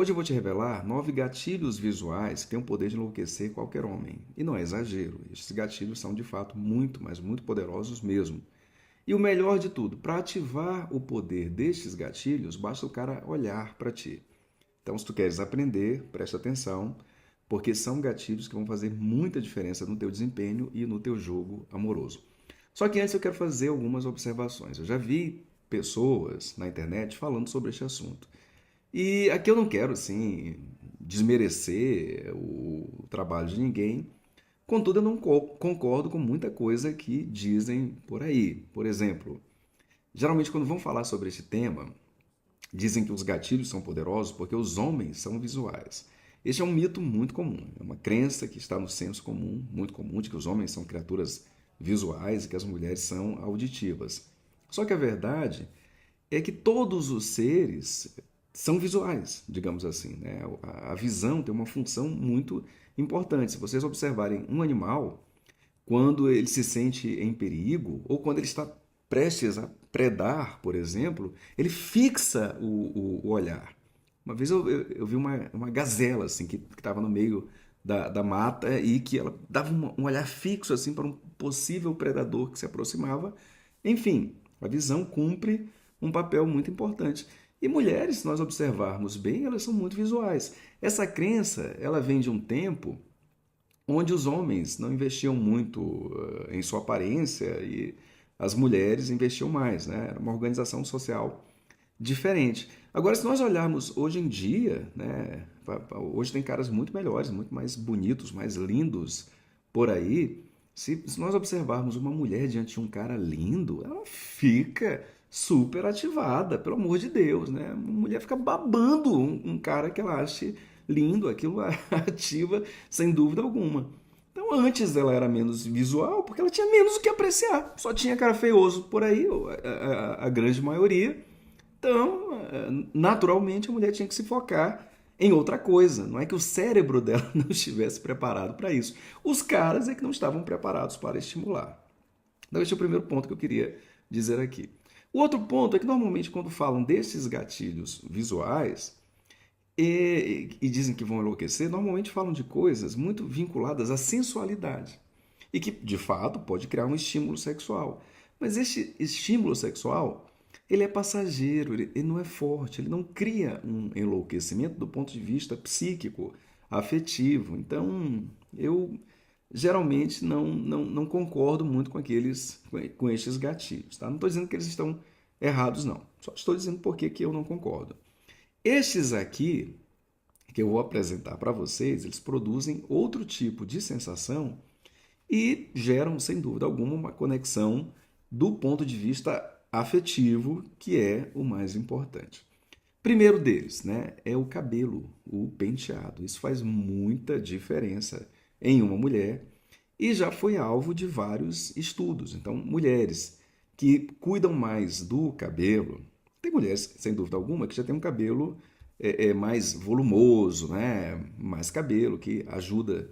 Hoje eu vou te revelar 9 gatilhos visuais que têm o poder de enlouquecer qualquer homem. E não é exagero, estes gatilhos são de fato muito, mas muito poderosos mesmo. E o melhor de tudo, para ativar o poder destes gatilhos, basta o cara olhar para ti. Então, se tu queres aprender, presta atenção, porque são gatilhos que vão fazer muita diferença no teu desempenho e no teu jogo amoroso. Só que antes eu quero fazer algumas observações. Eu já vi pessoas na internet falando sobre este assunto. E aqui eu não quero, assim, desmerecer o trabalho de ninguém. Contudo, eu não concordo com muita coisa que dizem por aí. Por exemplo, geralmente quando vão falar sobre este tema, dizem que os gatilhos são poderosos porque os homens são visuais. Este é um mito muito comum, é uma crença que está no senso comum, muito comum, de que os homens são criaturas visuais e que as mulheres são auditivas. Só que a verdade é que todos os seres são visuais, digamos assim, né? A visão tem uma função muito importante. Se vocês observarem um animal, quando ele se sente em perigo ou quando ele está prestes a predar, por exemplo, ele fixa o olhar. Uma vez eu vi uma gazela assim que estava no meio da mata e que ela dava um olhar fixo assim para um possível predador que se aproximava. Enfim, a visão cumpre um papel muito importante. E mulheres, se nós observarmos bem, elas são muito visuais. Essa crença, ela vem de um tempo onde os homens não investiam muito em sua aparência e as mulheres investiam mais, né? Era uma organização social diferente. Agora, se nós olharmos hoje em dia, né? Hoje tem caras muito melhores, muito mais bonitos, mais lindos por aí. Se nós observarmos uma mulher diante de um cara lindo, ela fica super ativada, pelo amor de Deus, né? Uma mulher fica babando um cara que ela acha lindo, aquilo a ativa sem dúvida alguma. Então antes ela era menos visual porque ela tinha menos o que apreciar. Só tinha cara feioso por aí, a grande maioria. Então, naturalmente a mulher tinha que se focar em outra coisa. Não é que o cérebro dela não estivesse preparado para isso. Os caras é que não estavam preparados para estimular. Então esse é o primeiro ponto que eu queria dizer aqui. O outro ponto é que normalmente quando falam desses gatilhos visuais, e dizem que vão enlouquecer, normalmente falam de coisas muito vinculadas à sensualidade e que, de fato, pode criar um estímulo sexual. Mas este estímulo sexual, ele é passageiro, ele não é forte, ele não cria um enlouquecimento do ponto de vista psíquico, afetivo. Então, eu geralmente não concordo muito com estes gatilhos. Tá? Não estou dizendo que eles estão errados, não. Só estou dizendo por que eu não concordo. Estes aqui, que eu vou apresentar para vocês, eles produzem outro tipo de sensação e geram, sem dúvida alguma, uma conexão do ponto de vista afetivo, que é o mais importante. Primeiro deles, né, é o cabelo, o penteado. Isso faz muita diferença em uma mulher e já foi alvo de vários estudos. Então, mulheres que cuidam mais do cabelo, tem mulheres, sem dúvida alguma, que já tem um cabelo mais volumoso, né, mais cabelo, que ajuda.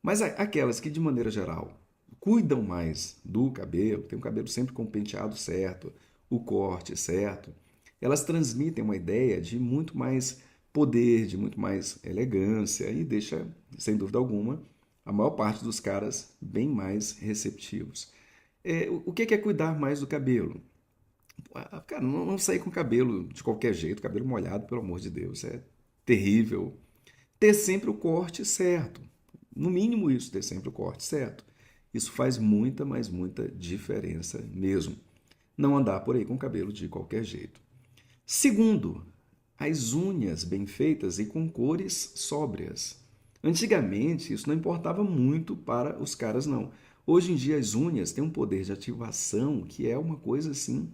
Mas aquelas que, de maneira geral, cuidam mais do cabelo, tem o cabelo sempre com o penteado certo, o corte certo, elas transmitem uma ideia de muito mais poder, de muito mais elegância e deixa, sem dúvida alguma, a maior parte dos caras bem mais receptivos. O que é cuidar mais do cabelo? Cara, não sair com cabelo de qualquer jeito, cabelo molhado, pelo amor de Deus, é terrível. Ter sempre o corte certo. No mínimo isso, ter sempre o corte certo. Isso faz muita, mas muita diferença mesmo. Não andar por aí com o cabelo de qualquer jeito. Segundo, as unhas bem feitas e com cores sóbrias. Antigamente, isso não importava muito para os caras, não. Hoje em dia, as unhas têm um poder de ativação que é uma coisa assim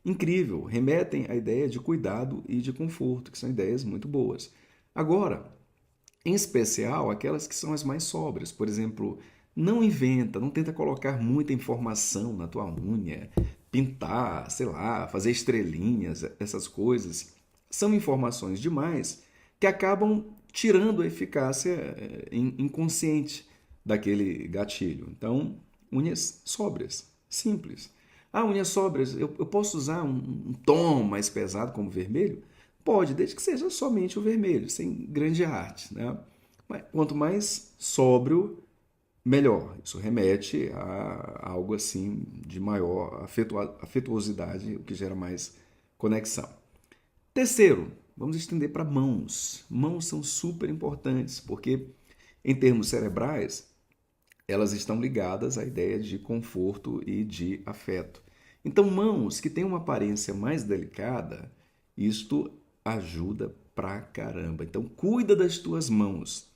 incrível. Remetem à ideia de cuidado e de conforto, que são ideias muito boas. Agora, em especial aquelas que são as mais sóbrias. Por exemplo, não inventa, não tenta colocar muita informação na tua unha, pintar, sei lá, fazer estrelinhas, essas coisas. São informações demais que acabam tirando a eficácia inconsciente daquele gatilho. Então, unhas sóbrias, simples. Ah, unhas sóbrias, eu posso usar um tom mais pesado como vermelho? Pode, desde que seja somente o vermelho, sem grande arte, né? Mas quanto mais sóbrio, melhor. Isso remete a algo assim de maior afetuosidade, o que gera mais conexão. Terceiro, vamos estender para mãos. Mãos são super importantes, porque em termos cerebrais, elas estão ligadas à ideia de conforto e de afeto. Então, mãos que têm uma aparência mais delicada, isto ajuda pra caramba. Então, cuida das tuas mãos.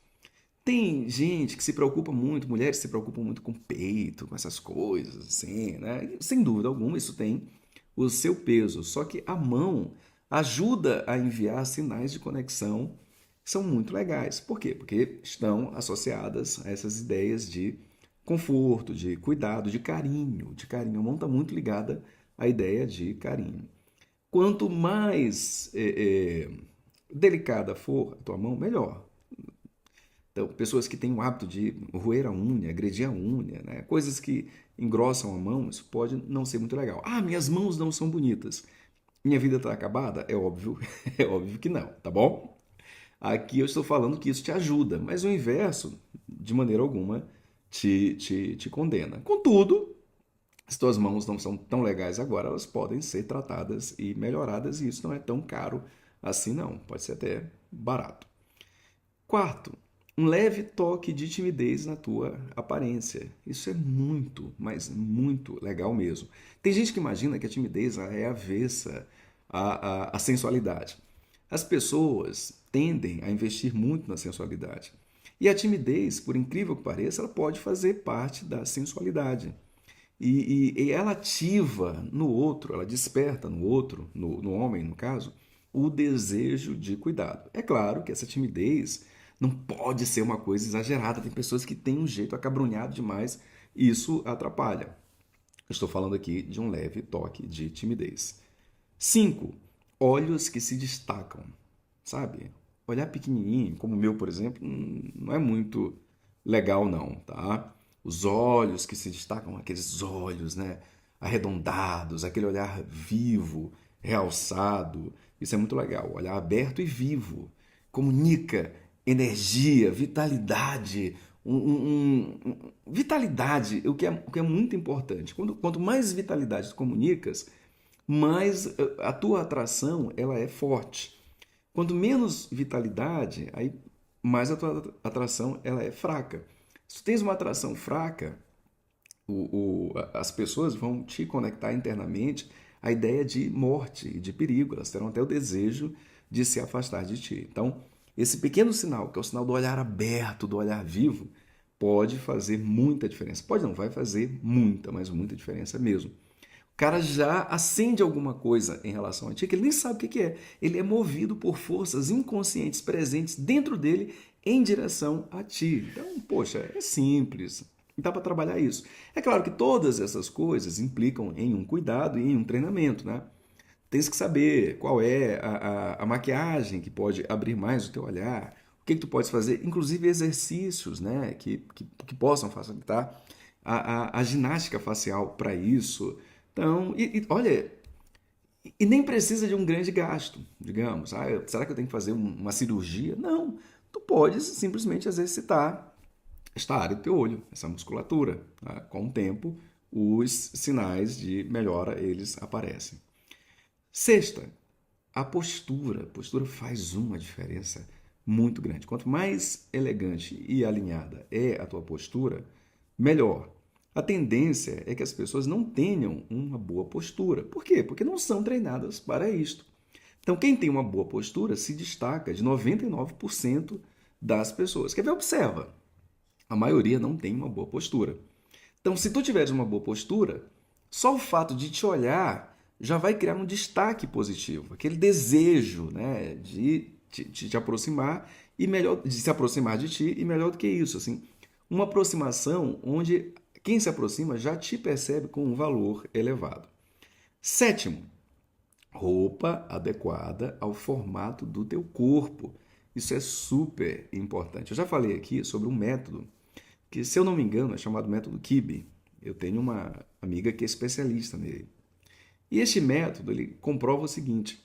Tem gente que se preocupa muito, mulheres se preocupam muito com peito, com essas coisas, assim, né? Sem dúvida alguma, isso tem o seu peso. Só que a mão ajuda a enviar sinais de conexão que são muito legais. Por quê? Porque estão associadas a essas ideias de conforto, de cuidado, de carinho. De carinho. A mão está muito ligada à ideia de carinho. Quanto mais delicada for a tua mão, melhor. Então, pessoas que têm o hábito de roer a unha, agredir a unha, né? Coisas que engrossam a mão, isso pode não ser muito legal. Ah, minhas mãos não são bonitas. Minha vida está acabada? É óbvio, é óbvio que não, tá bom? Aqui eu estou falando que isso te ajuda, mas o inverso, de maneira alguma, te condena. Contudo, se tuas mãos não são tão legais agora, elas podem ser tratadas e melhoradas, e isso não é tão caro assim, não. Pode ser até barato. Quarto, um leve toque de timidez na tua aparência. Isso é muito, mas muito legal mesmo. Tem gente que imagina que a timidez é avessa à sensualidade. As pessoas tendem a investir muito na sensualidade. E a timidez, por incrível que pareça, ela pode fazer parte da sensualidade. E ela ativa no outro, ela desperta no outro, no homem, no caso, o desejo de cuidado. É claro que essa timidez não pode ser uma coisa exagerada. Tem pessoas que têm um jeito acabrunhado demais e isso atrapalha. Estou falando aqui de um leve toque de timidez. 5. Olhos que se destacam, sabe? Olhar pequenininho, como o meu, por exemplo, não é muito legal não, tá? Os olhos que se destacam, aqueles olhos, né, arredondados, aquele olhar vivo, realçado, isso é muito legal. Olhar aberto e vivo, comunica energia, vitalidade, vitalidade, o que é muito importante. Quanto mais vitalidade tu comunicas, mais a tua atração ela é forte. Quanto menos vitalidade, aí mais a tua atração ela é fraca. Se tu tens uma atração fraca, as pessoas vão te conectar internamente à ideia de morte e de perigo. Elas terão até o desejo de se afastar de ti. Então, esse pequeno sinal, que é o sinal do olhar aberto, do olhar vivo, pode fazer muita diferença. Pode não, vai fazer muita, mas muita diferença mesmo. O cara já acende alguma coisa em relação a ti que ele nem sabe o que é. Ele é movido por forças inconscientes presentes dentro dele em direção a ti. Então, poxa, é simples. Dá para trabalhar isso. É claro que todas essas coisas implicam em um cuidado e em um treinamento, né? Tens que saber qual é a maquiagem que pode abrir mais o teu olhar, o que tu podes fazer, inclusive exercícios, né, que possam facilitar a ginástica facial para isso. Então, olha, e nem precisa de um grande gasto, digamos. Ah, será que eu tenho que fazer uma cirurgia? Não, tu podes simplesmente exercitar esta área do teu olho, essa musculatura. Tá? Com o tempo, os sinais de melhora, eles aparecem. Sexta, a postura. A postura faz uma diferença muito grande. Quanto mais elegante e alinhada é a tua postura, melhor. A tendência é que as pessoas não tenham uma boa postura. Por quê? Porque não são treinadas para isto. Então, quem tem uma boa postura se destaca de 99% das pessoas. Quer ver? Observa. A maioria não tem uma boa postura. Então, se tu tiveres uma boa postura, só o fato de te olhar já vai criar um destaque positivo, aquele desejo, né, de te aproximar e melhor, de se aproximar de ti e melhor do que isso, assim, uma aproximação onde quem se aproxima já te percebe com um valor elevado. Sétimo, roupa adequada ao formato do teu corpo. Isso é super importante. Eu já falei aqui sobre um método que, se eu não me engano, é chamado método Kibe. Eu tenho uma amiga que é especialista nele. E este método ele comprova o seguinte,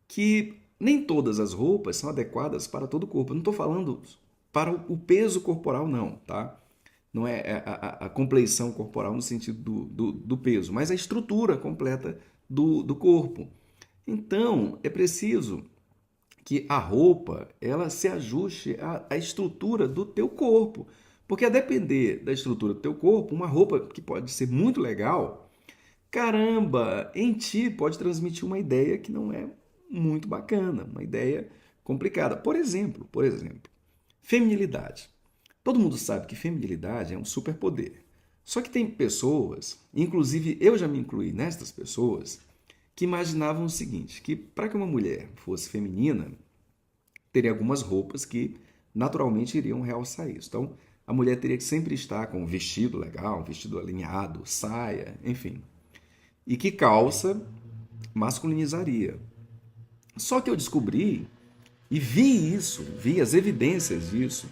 que nem todas as roupas são adequadas para todo o corpo. Eu não estou falando para o peso corporal, não, tá? Não é a compleição corporal no sentido do peso, mas a estrutura completa do corpo. Então, é preciso que a roupa ela se ajuste à estrutura do teu corpo. Porque a depender da estrutura do teu corpo, uma roupa que pode ser muito legal, caramba, em ti pode transmitir uma ideia que não é muito bacana, uma ideia complicada. Por exemplo, feminilidade. Todo mundo sabe que feminilidade é um superpoder. Só que tem pessoas, inclusive eu já me incluí nestas pessoas, que imaginavam o seguinte, que para que uma mulher fosse feminina, teria algumas roupas que naturalmente iriam realçar isso. Então, a mulher teria que sempre estar com um vestido legal, um vestido alinhado, saia, enfim. E que calça masculinizaria. Só que eu descobri e vi isso, vi as evidências disso,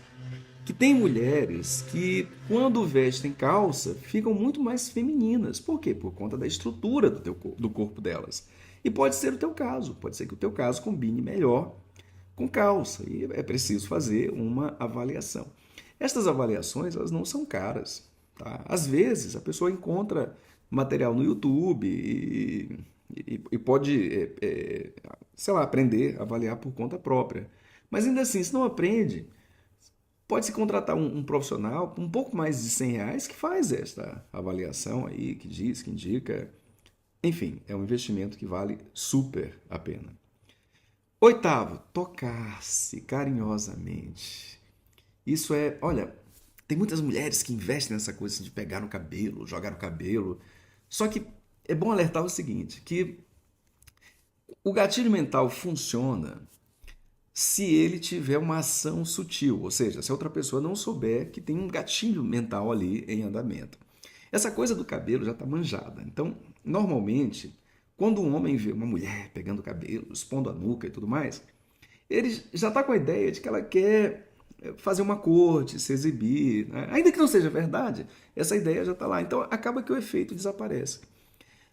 que tem mulheres que, quando vestem calça, ficam muito mais femininas. Por quê? Por conta da estrutura do corpo delas. E pode ser o teu caso, pode ser que o teu caso combine melhor com calça. E é preciso fazer uma avaliação. Estas avaliações, elas não são caras. Tá? Às vezes, a pessoa encontra material no YouTube e pode, sei lá, aprender a avaliar por conta própria. Mas ainda assim, se não aprende, pode-se contratar um profissional por um pouco mais de R$ 100 que faz esta avaliação aí, que diz, que indica. Enfim, é um investimento que vale super a pena. Oitavo, tocar-se carinhosamente. Isso é, olha, tem muitas mulheres que investem nessa coisa assim, de pegar no cabelo, jogar no cabelo. Só que é bom alertar o seguinte, que o gatilho mental funciona se ele tiver uma ação sutil, ou seja, se a outra pessoa não souber que tem um gatilho mental ali em andamento. Essa coisa do cabelo já está manjada. Então, normalmente, quando um homem vê uma mulher pegando o cabelo, expondo a nuca e tudo mais, ele já está com a ideia de que ela quer fazer uma corte, se exibir, né? Ainda que não seja verdade, essa ideia já está lá. Então, acaba que o efeito desaparece.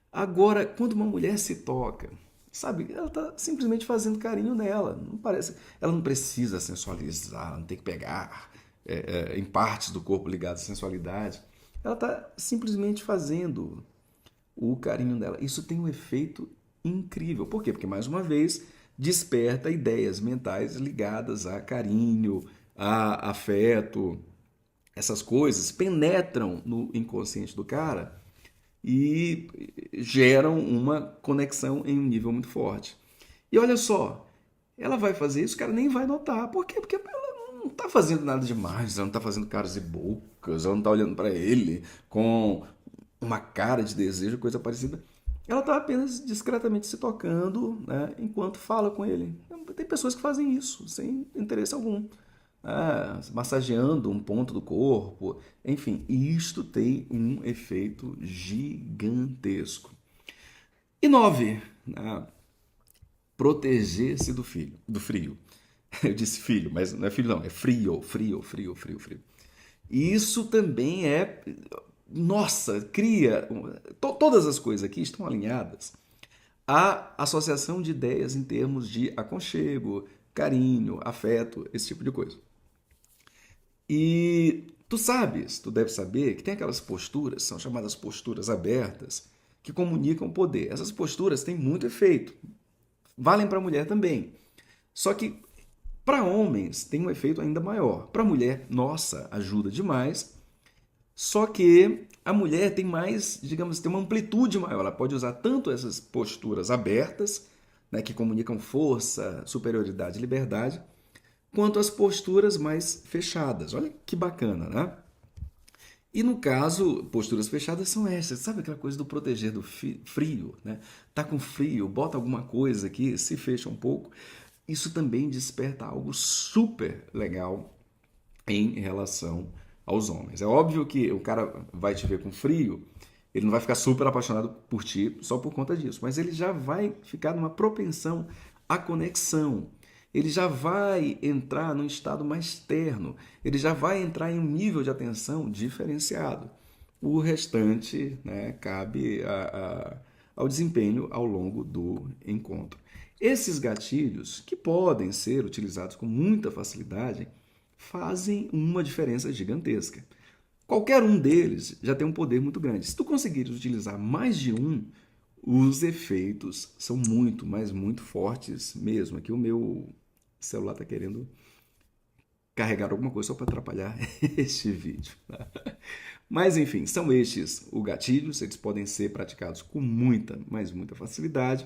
Agora, quando uma mulher se toca, sabe, ela está simplesmente fazendo carinho nela. Não parece, ela não precisa sensualizar, não tem que pegar em partes do corpo ligadas à sensualidade. Ela está simplesmente fazendo o carinho dela. Isso tem um efeito incrível. Por quê? Porque, mais uma vez, desperta ideias mentais ligadas a carinho, a afeto. Essas coisas penetram no inconsciente do cara e geram uma conexão em um nível muito forte. E olha só, ela vai fazer isso, o cara nem vai notar. Por quê? Porque ela não está fazendo nada demais, ela não está fazendo caras e bocas, ela não está olhando para ele com uma cara de desejo, coisa parecida. Ela está apenas discretamente se tocando, né, enquanto fala com ele. Tem pessoas que fazem isso, sem interesse algum. Massageando um ponto do corpo, enfim, isto tem um efeito gigantesco. E 9, né, proteger-se do frio. Eu disse filho, mas não é filho não, é frio, frio, frio, frio, frio. E isso também nossa, cria, todas as coisas aqui estão alinhadas à associação de ideias em termos de aconchego, carinho, afeto, esse tipo de coisa. E tu deve saber que tem aquelas posturas, são chamadas posturas abertas, que comunicam poder. Essas posturas têm muito efeito, valem para a mulher também. Só que para homens tem um efeito ainda maior. Para a mulher, nossa, ajuda demais. Só que a mulher tem mais, digamos, tem uma amplitude maior. Ela pode usar tanto essas posturas abertas, né, que comunicam força, superioridade e liberdade, quanto as posturas mais fechadas. Olha que bacana, né? E no caso, posturas fechadas são essas. Sabe aquela coisa do proteger do frio, né? Tá com frio, bota alguma coisa aqui, se fecha um pouco. Isso também desperta algo super legal em relação aos homens. É óbvio que o cara vai te ver com frio, ele não vai ficar super apaixonado por ti só por conta disso, mas ele já vai ficar numa propensão à conexão. Ele já vai entrar num estado mais terno, ele já vai entrar em um nível de atenção diferenciado. O restante, né, cabe ao desempenho ao longo do encontro. Esses gatilhos, que podem ser utilizados com muita facilidade, fazem uma diferença gigantesca. Qualquer um deles já tem um poder muito grande. Se tu conseguires utilizar mais de um, os efeitos são muito, mas muito fortes mesmo. Aqui o meu celular está querendo carregar alguma coisa só para atrapalhar este vídeo. Mas enfim, são estes os gatilhos, eles podem ser praticados com muita, mas muita facilidade.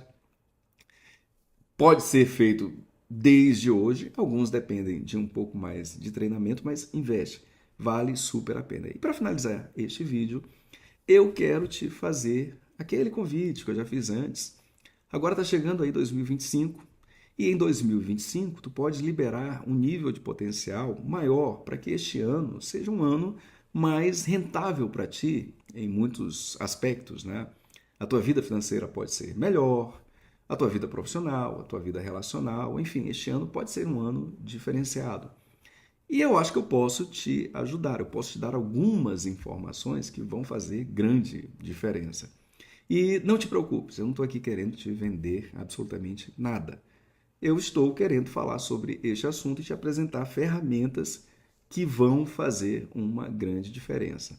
Pode ser feito desde hoje, alguns dependem de um pouco mais de treinamento, mas investe, vale super a pena. E para finalizar este vídeo, eu quero te fazer aquele convite que eu já fiz antes. Agora está chegando aí 2025 e em 2025 tu pode liberar um nível de potencial maior para que este ano seja um ano mais rentável para ti em muitos aspectos, né? A tua vida financeira pode ser melhor, a tua vida profissional, a tua vida relacional, enfim, este ano pode ser um ano diferenciado. E eu acho que eu posso te ajudar, eu posso te dar algumas informações que vão fazer grande diferença. E não te preocupes, eu não estou aqui querendo te vender absolutamente nada. Eu estou querendo falar sobre este assunto e te apresentar ferramentas que vão fazer uma grande diferença.